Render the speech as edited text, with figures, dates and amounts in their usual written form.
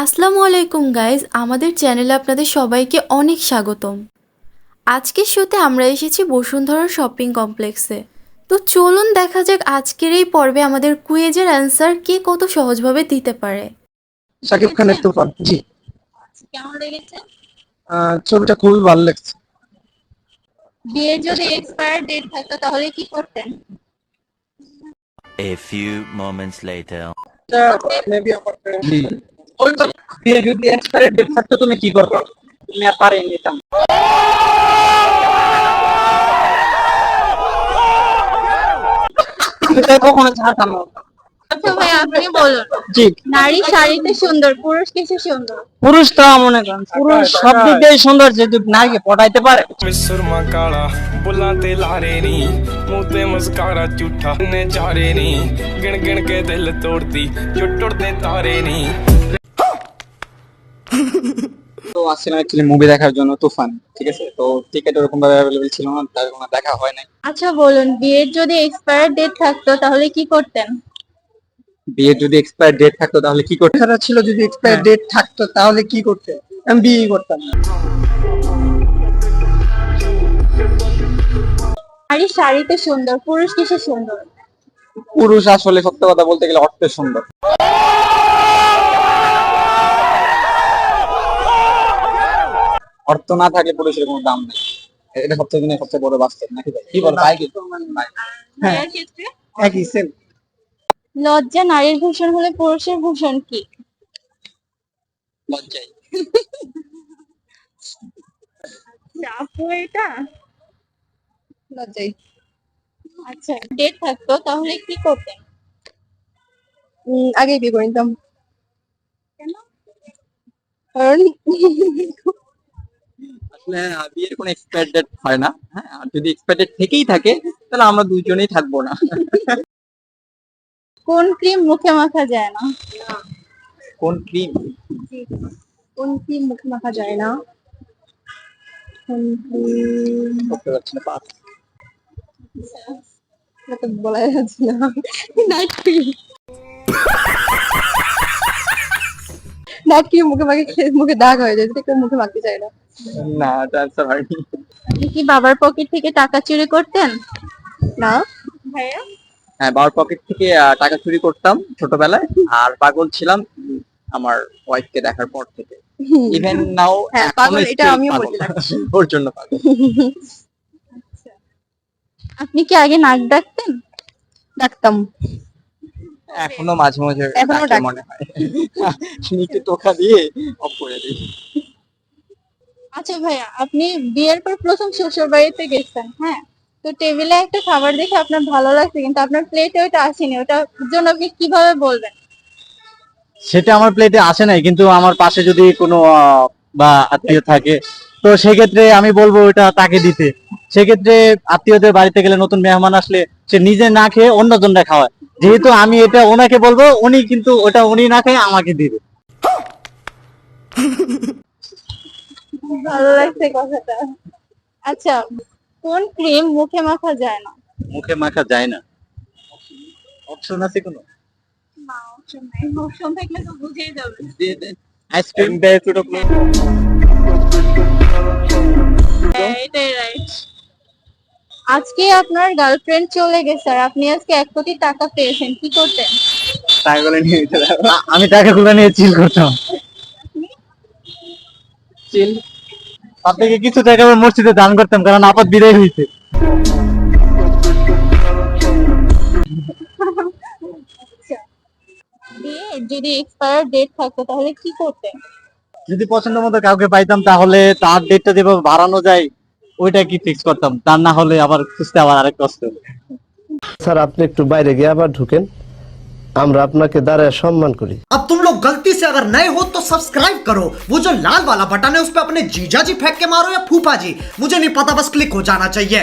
আসসালামু আলাইকুম গাইজ, আমাদের চ্যানেলে আপনাদের সবাইকে অনেক স্বাগতম। আজকের শোতে আমরা এসেছি বসুন্ধরা শপিং কমপ্লেক্সে। তো চলুন দেখা যাক আজকের এই পর্বে আমাদের কুইজের অ্যান্সার কে কত সহজভাবে দিতে পারে। শাকিব খানের তুফান। জি। কেমন লেগেছে? ছবিটা খুবই ভালো লাগছে। বিয়ের যদি এক্সপায়ার ডেট থাকতো তাহলে কি করতেন? A few moments later. Maybe আমার ওই তো বিয়ে যদি এক্সপায়ারি ডেট থাকতো তুমি কি করবে? তুমি আর পারে নিতাম। এটা কখনো ছাড়তাম না। আচ্ছা ভাই, আপনি বলুন, জি। নারী শাড়িতে সুন্দর, পুরুষ কিসে সুন্দর? পুরুষ তো মনে করেন পুরুষ সব দিক দিয়ে সুন্দর, যেহেতু নারীকে পটাইতে পারে। सुरमा काला बुला ते लारे नी मुंह ते मुस्कारा झूठा ने जारे नी गिन गिन के दिल तोड़ती जो टुटते तारे नी। তো আসছিলাম অ্যাকচুয়ালি মুভি দেখার জন্য তুফান, ঠিক আছে। তো টিকিট ওরকম ভাবে অ্যাভেলেবল ছিল না, তার কোনো দেখা হয় নাই। আচ্ছা বলুন, বিয়ের যদি এক্সপায়ার ডেট থাকতো তাহলে কি করতেন? বিয়ে যদি এক্সপায়ার ডেট থাকতো তাহলে কি করতে ছিল? যদি এক্সপায়ার ডেট থাকতো তাহলে কি করতে? আমি বিয়ে করতাম না। নারী শাড়িতে সুন্দর, পুরুষ কিসে সুন্দর? পুরুষ আসলে সত্য কথা বলতে গেলে অর্থে সুন্দর। অর্থ না থাকলে পুরুষের কোনো দাম নেই, এটা সবচেয়ে বড় বাস্তব, নাকি ভাই? কি বল ভাই? ভাইয়ের ক্ষেত্রে একই সেম। লজ্জা নারীর ভূষণ হলে পুরুষের ভূষণ কি? লজ্জাই। আপু এটা লজ্জাই। আচ্ছা, ডেট থাকতো তাহলে কি করতেন? আগেই বিয়ে করে নিতাম, কেন? কারণ আসলে বিয়ের কোনো এক্সপায়ার ডেট হয় না, হ্যাঁ। আর যদি এক্সপায়ার ডেট থেকেই থাকে তাহলে আমরা দুইজনেই থাকবো না। কোন ক্রিম মুখে মাখা যায় না? কোন ক্রিম? কোন কি মুখে মাখা যায় না? কোন cream করতে পারছি না, পাস। এটা তো বলা যাচ্ছে না। Night cream. নাইট ক্রিম মুখে মাখে মুখে দাগ হয়ে যায়, যেটা কেউ মুখে মাখতে চায় না। না, এটা আনসার হয়নি। আপনি কি বাবার পকেট থেকে টাকা চুরি করতেন? না, ভাইয়া হ্যাঁ, বাবার পকেট থেকে টাকা চুরি করতাম ছোটবেলায়, আর পাগল ছিলাম আমার ওয়াইফকে দেখার পর থেকে। ইভেন নাও হ্যাঁ, পাগল, এটা আমিও বলতে লাগছি। ওর জন্য পাগল। আপনি কি আগে নাক ডাকতেন? ডাকতাম। এখনো মাঝে মাঝে এখনো ডাকে ডাকি। মনে হয়। নিচে টোকা দিয়ে অফ করে দিই। আচ্ছা ভাইয়া, আপনি বিয়ের পর প্রথম শ্বশুর বাড়িতে গেছেন, হ্যাঁ, তো টেবিলে একটা খাবার দেখে আপনার ভালো লাগছে কিন্তু আপনার প্লেটে ওটা আসেনি, ওটার জন্য আপনি কিভাবে বলবেন? সেটা আমার প্লেটে আসে নাই, কিন্তু আমার পাশে যদি কোনো বা আত্মীয় থাকে তো সেক্ষেত্রে আমি বলবো ওটা তাকে দিতে। সেক্ষেত্রে আত্মীয়দের বাড়িতে গেলে, নতুন মেহমান আসলে সে নিজে না খেয়ে অন্যজনরা খাওয়ায়, যেহেতু আমি এটা ওনাকে বলবো, উনি কিন্তু ওটা উনি না খেয়ে আমাকে দিবে। ভালো লাগছে কথাটা। আচ্ছা, কোন ক্রিম মুখে মাখা যায় না? মুখে মাখা যায় না, অপশন আছে কোনো? না, অপশন নাই, অপশন থাকলে তো বুঝেই যাবে। আইসক্রিম দেয় ছোট করে। হ্যাঁ, এটাই রাইট। আজকে আপনার গার্লফ্রেন্ড চলে গেছে আর আপনি আজকে 1 কোটি টাকা পেয়েছেন, কি করতেন? টাকাগুলো নিয়ে নিতে যাবো। আমি টাকাগুলো নিয়ে চিল করতাম। চিল। তার থেকে কিছু টাকা আমি মসজিদে দান করতাম, কারণ আপাত বিদায় হয়েছে। বিয়ে যদি এক্সপায়ার ডেট থাকতো তাহলে কি করতেন? যদি পছন্দ মতো কাউকে পাইতাম তাহলে তার ডেটটা যেভাবে বাড়ানো যায় ওইটা কি ফিক্স করতাম, তার না হলে আবার খুঁজতে আবার আরেক কষ্ট। স্যার, আপনি একটু বাইরে গিয়ে আবার ঢুকেন, আমরা আপনাকে দাঁড়ায় সম্মান করি। अब तुम लोग गलती से अगर नए हो तो सब्सक्राइब करो, वो जो लाल वाला बटन है उस पर अपने जीजा जी फेंक के मारो या फूफा जी, मुझे नहीं पता, बस क्लिक हो जाना चाहिए।